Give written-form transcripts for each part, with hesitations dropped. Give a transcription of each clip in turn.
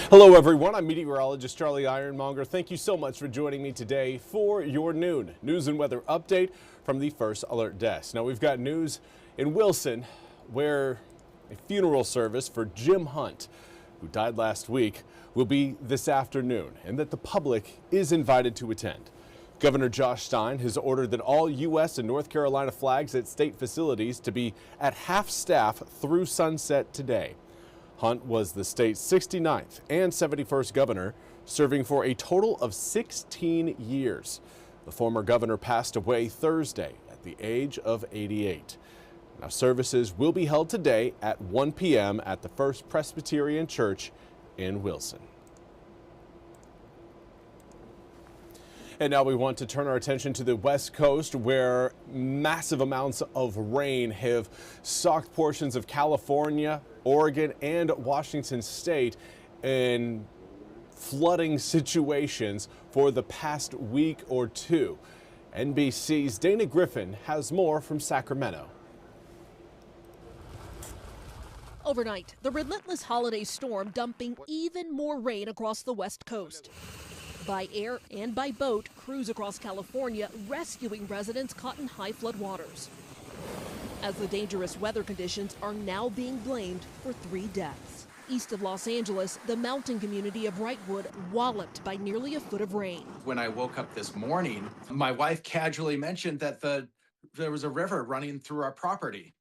Hello everyone, I'm meteorologist Charlie Ironmonger. Thank you so much for joining me today for your noon news and weather update from the First Alert Desk. Now we've got news in Wilson where a funeral service for Jim Hunt, who died last week, will be this afternoon and that the public is invited to attend. Governor Josh Stein has ordered that all U.S. and North Carolina flags at state facilities to be at half staff through sunset today. Hunt was the state's 69th and 71st governor, serving for a total of 16 years. The former governor passed away Thursday at the age of 88. Now, services will be held today at 1 p.m. at the First Presbyterian Church in Wilson. And now we want to turn our attention to the West Coast, where massive amounts of rain have socked portions of California, Oregon, and Washington state in flooding situations for the past week or two. NBC's Dana Griffin has more from Sacramento. Overnight, the relentless holiday storm dumping even more rain across the West Coast. By air and by boat, crews across California rescuing residents caught in high flood waters. As the dangerous weather conditions are now being blamed for 3 deaths. East of Los Angeles, the mountain community of Wrightwood walloped by nearly a foot of rain. When I woke up this morning, my wife casually mentioned that there was a river running through our property.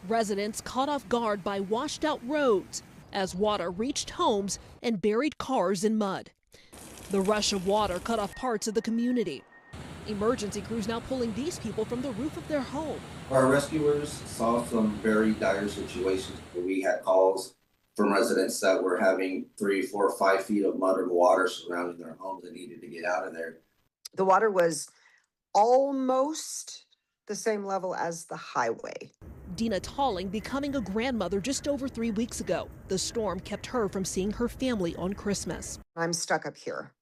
Residents caught off guard by washed out roads as water reached homes and buried cars in mud. The rush of water cut off parts of the community. Emergency crews now pulling these people from the roof of their home. Our rescuers saw some very dire situations. We had calls from residents that were having 3, 4, 5 feet of mud and water surrounding their homes and needed to get out of there. The water was almost the same level as the highway. Dina Talling becoming a grandmother just over 3 weeks ago. The storm kept her from seeing her family on Christmas. I'm stuck up here.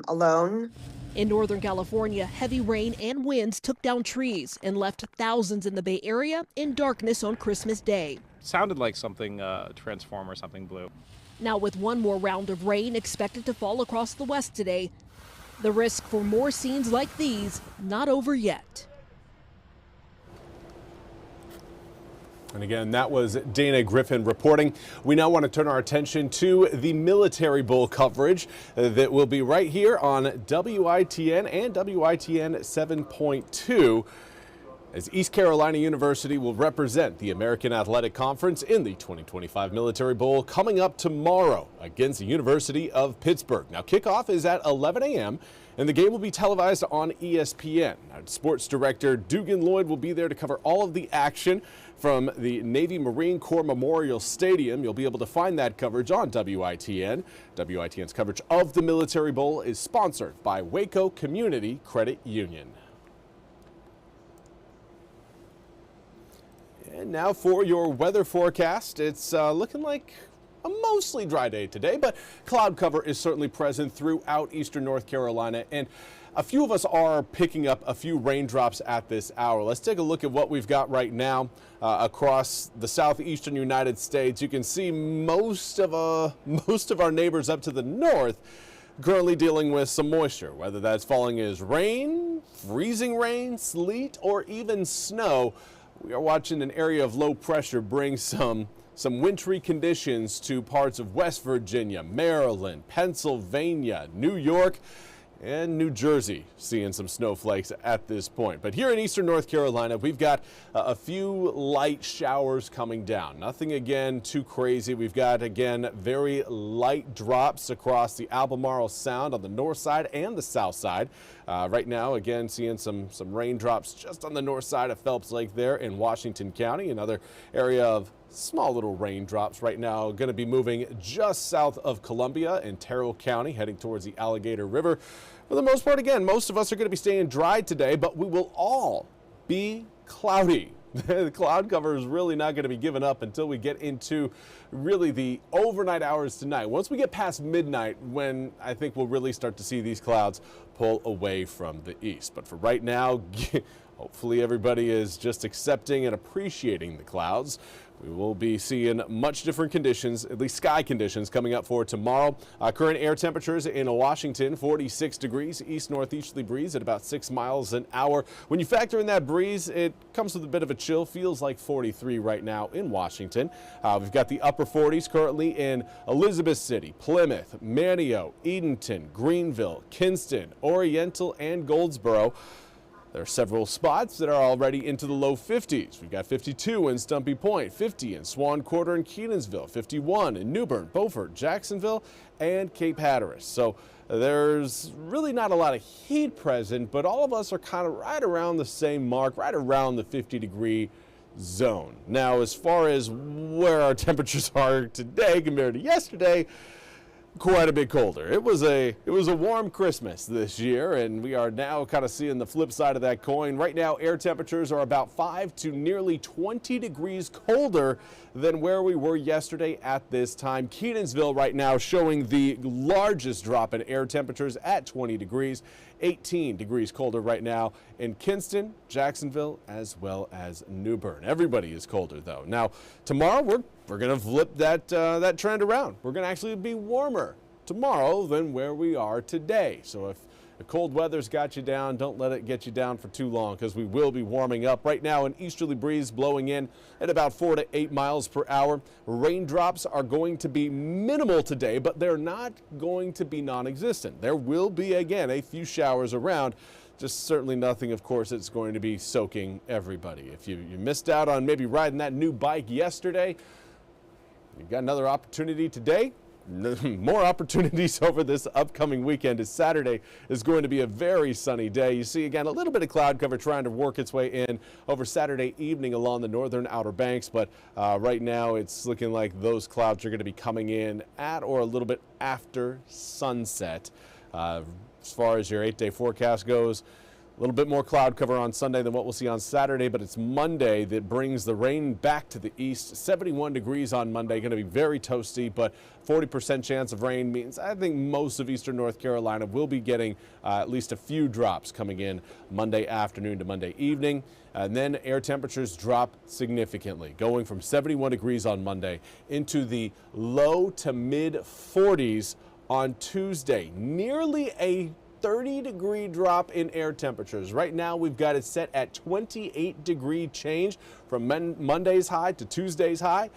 Alone. In Northern California, heavy rain and winds took down trees and left thousands in the Bay Area in darkness on Christmas Day. Sounded like something transformer, something blue. Now with one more round of rain expected to fall across the west today, the risk for more scenes like these not over yet. And again, that was Dana Griffin reporting. We now want to turn our attention to the Military Bowl coverage that will be right here on WITN and WITN 7.2. As East Carolina University will represent the American Athletic Conference in the 2025 Military Bowl coming up tomorrow against the University of Pittsburgh. Now, kickoff is at 11 a.m. and the game will be televised on ESPN. Now, Sports Director Dugan Lloyd will be there to cover all of the action from the Navy Marine Corps Memorial Stadium. You'll be able to find that coverage on WITN. WITN's coverage of the Military Bowl is sponsored by Waco Community Credit Union. And now for your weather forecast. It's looking like a mostly dry day today, but cloud cover is certainly present throughout eastern North Carolina, and a few of us are picking up a few raindrops at this hour. Let's take a look at what we've got right now across the southeastern United States. You can see most of our neighbors up to the north currently dealing with some moisture, whether that's falling as rain, freezing rain, sleet, or even snow. We are watching an area of low pressure bring some wintry conditions to parts of West Virginia, Maryland, Pennsylvania, New York, and New Jersey, seeing some snowflakes at this point. But here in eastern North Carolina, we've got a few light showers coming down. Nothing, again, too crazy. We've got, again, very light drops across the Albemarle Sound on the north side and the south side. Right now, again, seeing some raindrops just on the north side of Phelps Lake there in Washington County. Another area of small little raindrops right now going to be moving just south of Columbia in Terrell County, heading towards the Alligator River. For the most part, again, most of us are going to be staying dry today, but we will all be cloudy. The cloud cover is really not going to be given up until we get into really the overnight hours tonight. Once we get past midnight, when I think we'll really start to see these clouds pull away from the east. But for right now, hopefully everybody is just accepting and appreciating the clouds. We will be seeing much different conditions, at least sky conditions, coming up for tomorrow. Current air temperatures in Washington, 46 degrees, east-northeasterly breeze at about 6 miles an hour. When you factor in that breeze, it comes with a bit of a chill. Feels like 43 right now in Washington. We've got the upper 40s currently in Elizabeth City, Plymouth, Manteo, Edenton, Greenville, Kinston, Oriental, and Goldsboro. There are several spots that are already into the low 50s. We've got 52 in Stumpy Point, 50 in Swan Quarter and Kenansville, 51 in New Bern, Beaufort, Jacksonville, and Cape Hatteras. So there's really not a lot of heat present, but all of us are kind of right around the same mark, right around the 50-degree zone. Now, as far as where our temperatures are today compared to yesterday, quite a bit colder. It was a warm Christmas this year, and we are now kind of seeing the flip side of that coin. Right now, air temperatures are about 5 to nearly 20 degrees colder than where we were yesterday at this time. Kenansville right now showing the largest drop in air temperatures at 20 degrees. 18 degrees colder right now in Kinston, Jacksonville, as well as New Bern. Everybody is colder though. Now, tomorrow we're going to flip that trend around. We're going to actually be warmer tomorrow than where we are today. So if the cold weather's got you down, don't let it get you down for too long, because we will be warming up. Right now, an easterly breeze blowing in at about 4 to 8 miles per hour. Raindrops are going to be minimal today, but they're not going to be non-existent. There will be, again, a few showers around. Just certainly nothing, of course, that's going to be soaking everybody. If you missed out on maybe riding that new bike yesterday, you've got another opportunity today. More opportunities over this upcoming weekend, as Saturday is going to be a very sunny day. You see, again, a little bit of cloud cover trying to work its way in over Saturday evening along the northern Outer Banks, but right now it's looking like those clouds are going to be coming in at or a little bit after sunset. As far as your 8-day forecast goes, a little bit more cloud cover on Sunday than what we'll see on Saturday, but it's Monday that brings the rain back to the east. 71 degrees on Monday, going to be very toasty, but 40% chance of rain means I think most of eastern North Carolina will be getting at least a few drops coming in Monday afternoon to Monday evening. And then air temperatures drop significantly, going from 71 degrees on Monday into the low to mid 40s on Tuesday. Nearly a 30-degree drop in air temperatures. Right now, we've got it set at 28-degree change from Monday's high to Tuesday's high,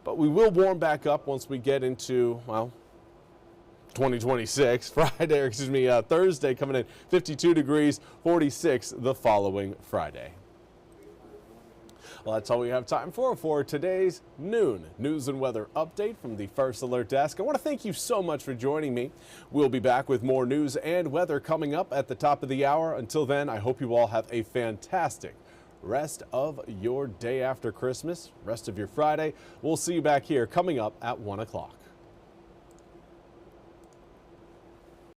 but we will warm back up once we get into, well, 2026. Thursday coming in 52 degrees, 46 the following Friday. Well, that's all we have time for today's noon news and weather update from the First Alert Desk. I want to thank you so much for joining me. We'll be back with more news and weather coming up at the top of the hour. Until then, I hope you all have a fantastic rest of your day after Christmas, rest of your Friday. We'll see you back here coming up at 1 o'clock.